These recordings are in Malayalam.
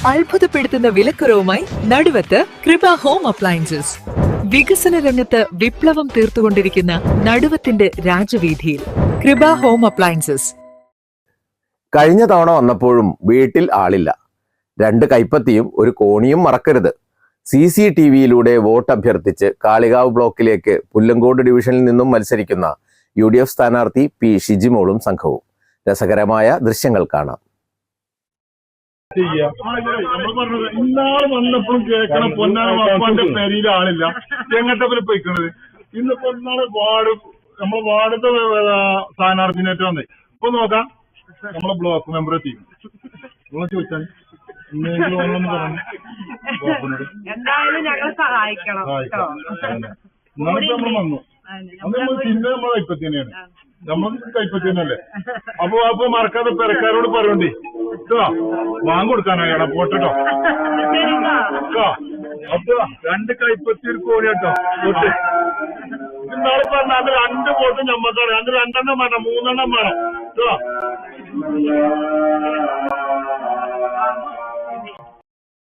അത്ഭുതപ്പെടുത്തുന്ന വിലക്കുറവുമായി നടുവത്ത് കൃപ ഹോം അപ്ലയൻസസ്. വികസന രംഗത്ത് വിപ്ലവം തീർത്തുകൊണ്ടിരിക്കുന്ന നടുവത്തിന്റെ രാജവീതിയിൽ കൃപ ഹോം അപ്ലയൻസസ്. കഴിഞ്ഞ തവണ വന്നപ്പോഴും വീട്ടിൽ ആളില്ല. 2 കൈപ്പത്തിയും ഒരു കോണിയും മറക്കരുത്. CCTVയിലൂടെ വോട്ട് അഭ്യർത്ഥിച്ച് കാളികാവ് ബ്ലോക്കിലേക്ക് പുല്ലങ്കോട് ഡിവിഷനിൽ നിന്നും മത്സരിക്കുന്ന UDF സ്ഥാനാർത്ഥി P. ഷിജിമോളും സംഘവും. രസകരമായ ദൃശ്യങ്ങൾ കാണാം. ഇന്നാള് വന്നപ്പോഴും കേൾക്കണം പൊന്നാന വാപ്പാന്റെ പെരിയിൽ ആളില്ല, എങ്ങട്ടവര് പോയിക്കണത്. ഇന്നിപ്പോ ഇന്നാള് നമ്മളെ വാർഡത്തെ സ്ഥാനാർത്ഥിനായിട്ട് വന്നേ. ഇപ്പൊ നോക്കാം നമ്മളെ ബ്ലോക്ക് മെമ്പർ എത്തി. നിങ്ങൾ ചോദിച്ചാൽ എന്തായാലും ഞങ്ങൾ സഹായിക്കണം. ഇന്നാളിപ്പോ നമ്മൾ വന്നു. അന്ന് നമ്മൾ പിന്നെ നമ്മളെ കൈപ്പത്തി തന്നെയാണ്, നമ്മൾക്ക് കൈപ്പത്തി തന്നെയല്ലേ. അപ്പൊ മറക്കാതെ പെരക്കാരോട് പറയണ്ടേ കേട്ടോ, വാങ്ങി കൊടുക്കാനാണ് പോട്ടോ. അപ്പൊ 2 കൈപ്പത്തി ഒരു കോഴി കേട്ടോ വോട്ട്. ഇന്നാളെ പറഞ്ഞ അത് 2 വോട്ട് ഞമ്മക്കാണ്. അത് 2 വേണം, 3 വേണം കേട്ടോ.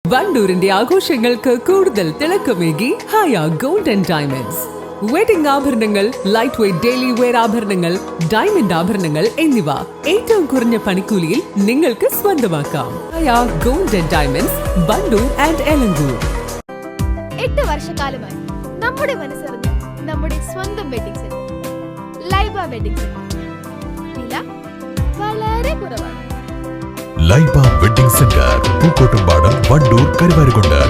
വണ്ടൂരിന്റെ ആഘോഷങ്ങൾക്ക് കൂടുതൽ തിളക്കമേകി Haya gold and diamonds. Wedding ആഭരണങ്ങൾ, ലൈറ്റ് വെയ്റ്റ് ഡെയിലി വെയർ ആഭരണങ്ങൾ, ഡയമണ്ട് ആഭരണങ്ങൾ എന്നിവ ഏറ്റവും കുറഞ്ഞ പണിക്കൂലിയിൽ നിങ്ങൾക്ക് സ്വന്തമാക്കാം. Haya gold and diamonds, Wandoor and Elankur. 8 വർഷക്കാലമായി നമ്മുടെ മനസ്സറിഞ്ഞ നമ്മുടെ സ്വന്തം wedding centre Laiba wedding centre. വില വളരെ കുറവാണ്. Laiba wedding centre, Pookkottumpadam, Wandoor, Karuvarakundu.